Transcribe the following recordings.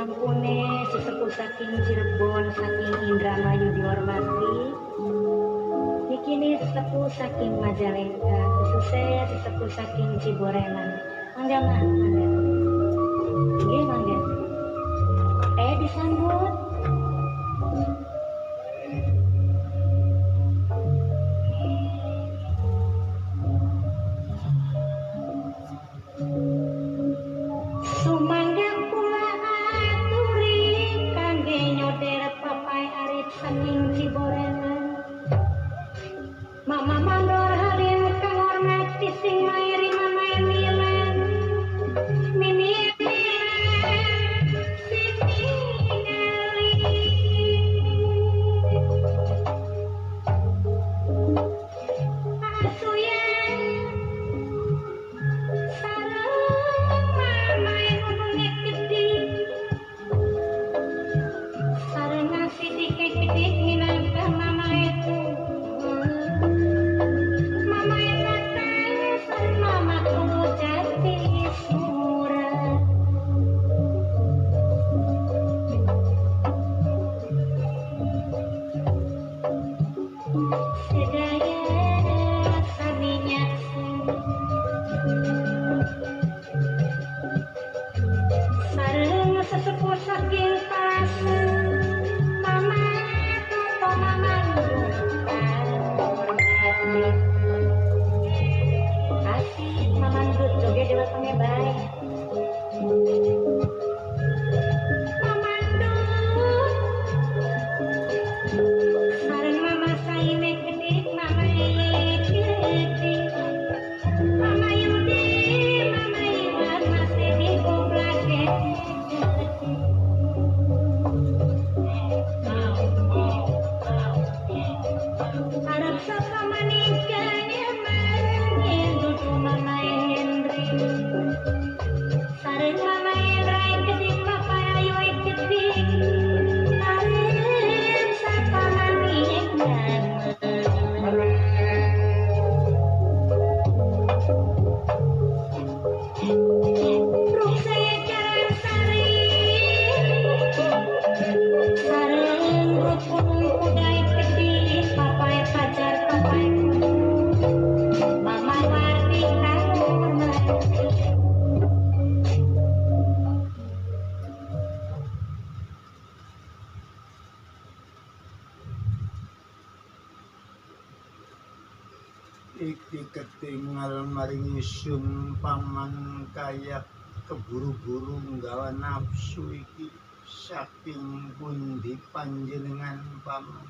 Sampune sesepuh saking Cirebon saking Indramayu dihormati. Nikini sesepuh saking Majalengka, khususnya sesepuh saking Ciboreman. Mangga mah, mangga. Nggih mangga. Disambut. Sumangga kula aturi kangge nyoder papai arit saking Ciboreman. Mama mandor halim kang hormati sing mairi mamae milen. Mimi iki ketinggal maringi sumpaman kaya keburu-buru nggawa nafsu iki saking pundi panjenengan paman.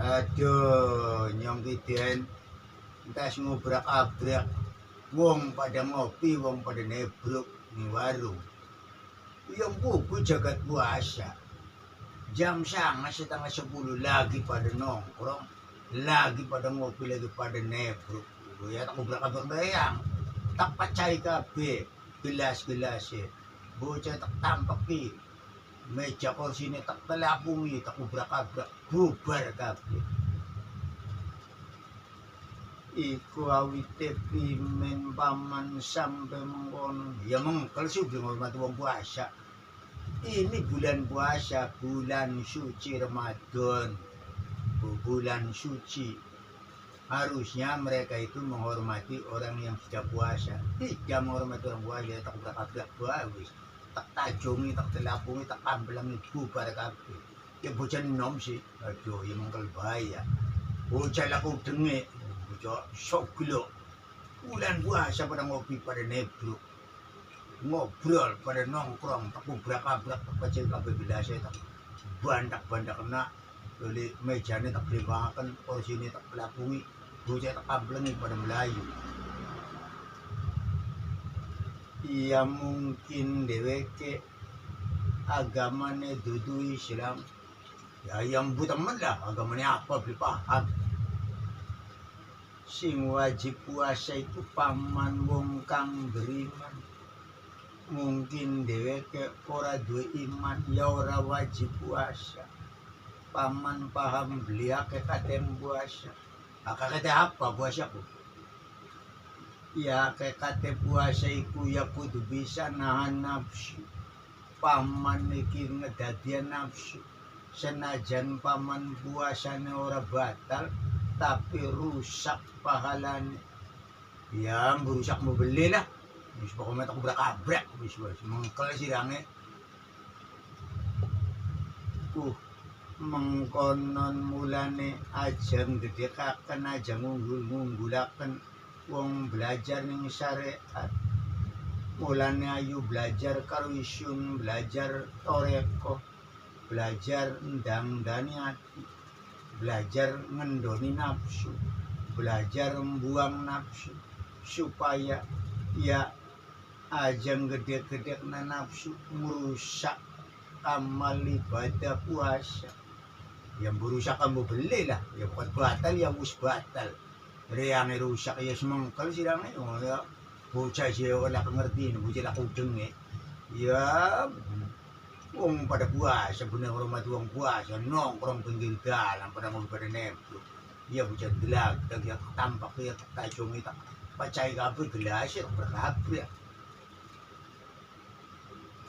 Aduh nyong kiden entas ngobrak-abrak wong pada ngopi wong pada nebruk ning warung. Yang buku jagat puasa jam 9:30 lagi pada nongkrong, lagi pada ngopi, lagi pada nebruk. Ya tak ngobrak-abrak bayang tak pacai kabeh gelas-gelasnya. Bocah tak tampaki meja kursinya tak telapungi, tak ngobrak-abrak bubar kabeh. Iku awite pimen paman sampe mengkono. Ya mengkel sih ngormati wong puasa. Ini bulan puasa, bulan suci Ramadan, bulan suci. Harusnya mereka itu menghormati orang yang sudah puasa. Tidak menghormati orang puasa, tak ngobrak-abrak bawis. Tak tajungi, tak telapungi, tak kambelangi bubar kabeh. Ya bocah nom sih. Aduh, ya mengkel bahaya. Bocah laku dengek. Sok gelo bulan puasa pada ngopi pada nebruk ngobrol pada nongkrong tak ngobrak-abrak tak pacil kabeh gelasnya tak bandak-bandak kena oleh mejanya tak dibangakan kursinya tak pelapungi bocah tak kablengi pada Melayu. Iya mungkin dheweke agamane dudu Islam ya yang butemen lah agamanya apa beli paham. Sing wajib puasa itu paman wong kang beriman. Mungkin dheweke ora duwe iman ya ora wajib puasa. Paman paham beliake katen puasa. Kakate apa puasaku? Ya kate puasa iku ya kudu bisa nahan nafsu. paman iki ngedadian nafsu. Senajan paman puasane ora batal tapi rusak pahalane. Ya merusak mau beli lah. Wis pokoke tak kubrak-abrak wis mengkel sirange. Mengkonon mulane aja ngedekaken aja ngunggulaken wong belajar ning syariat. Mulane ayu belajar karo isun, belajar toreko, belajar ndang-ndani ati, belajar ngendoni nafsu, belajar membuang nafsu supaya ya aja gede-gedekna nafsu merusak amal ibadah puasa. Yang berusak kamu beli lah, ya bukan batal ya wis batal. Reane rusak ya semengkel sirange ya. Bocah siya wala ngerti, bocah la kudeng ya wong pada puasa bener orang matuang puasa nongkrong pinggir dalam pada mau pada nempel ya bocah gelag ya tampak ya tajong itu pacai kabeh gelas ya berkabeh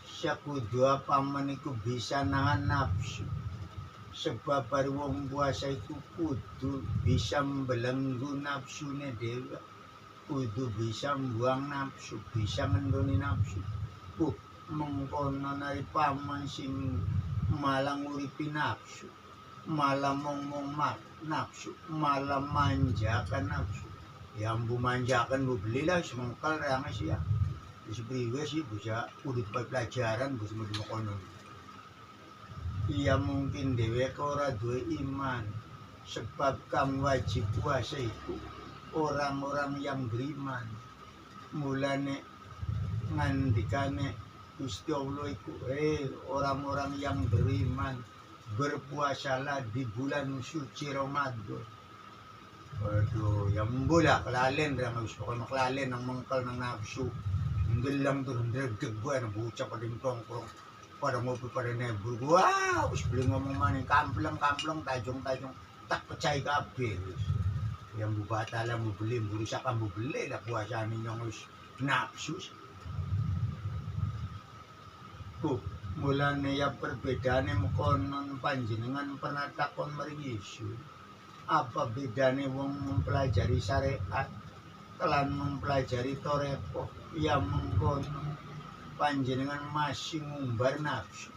siya kudu paman iku bisa nahan nafsu sebab baru wong puasa itu kudu bisa membelenggu nafsune dhewe kudu bisa membuang nafsu, bisa ngendoni nafsu. Mengkono nari paman sing malah nguripi nafsu, malah ngomong nafsu, malah manjakan nafsu. Yang bu manjakan bu belilah semengkal range siya. Sepriwe sih bisa kudu pelajaran bu semua konon. Iya mungkin dheweke ora duwe iman sebab kang wajib puasa itu orang-orang yang beriman mulane ngandikane Gusti Allah iku orang-orang yang beriman berpuasalah di bulan suci Ramadan. Waduh, yang bola kelalen ra wis pokoke kelalen nang mengkel nang nafsu. Ngelang tur ndredeg bae nang bocah pada tongkrong pada ngopi pada nebur. Wah, wis beli ngomong maning kampleng-kampleng tajong-tajong tak percaya kabeh wis. Yang bubatalan mau beli, berusak kamu beli lah puasane yang wis nafsu. Mulane ya perbedaane mengkonon panjenengan pernah takon maring Yesus. Apa bedane wong mempelajari syariat kelan mempelajari toreko? Ya mengkonon panjenengan masih ngumbar nafsu,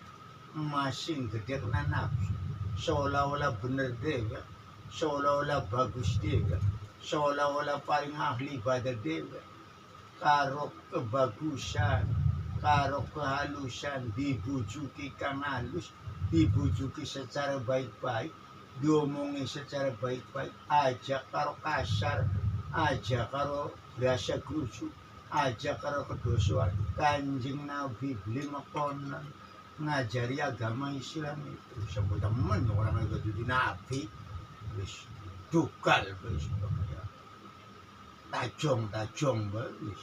masih gedekna nafsu. Seolah-olah bener dhewe. Seolah-olah bagus dewe, seolah-olah paling ahli ibadah dewe, karo kebagusan, karo kehalusan, dibujuki kang halus, dibujuki secara baik-baik, diomongi secara baik-baik, aja karo kasar, aja karo rasa grusu, aja karo kedosoan. Kanjeng Nabi beli makonan ngajari agama Islam itu sebut temen orang yang jadi Nabi. Wis dukal wis tajong wis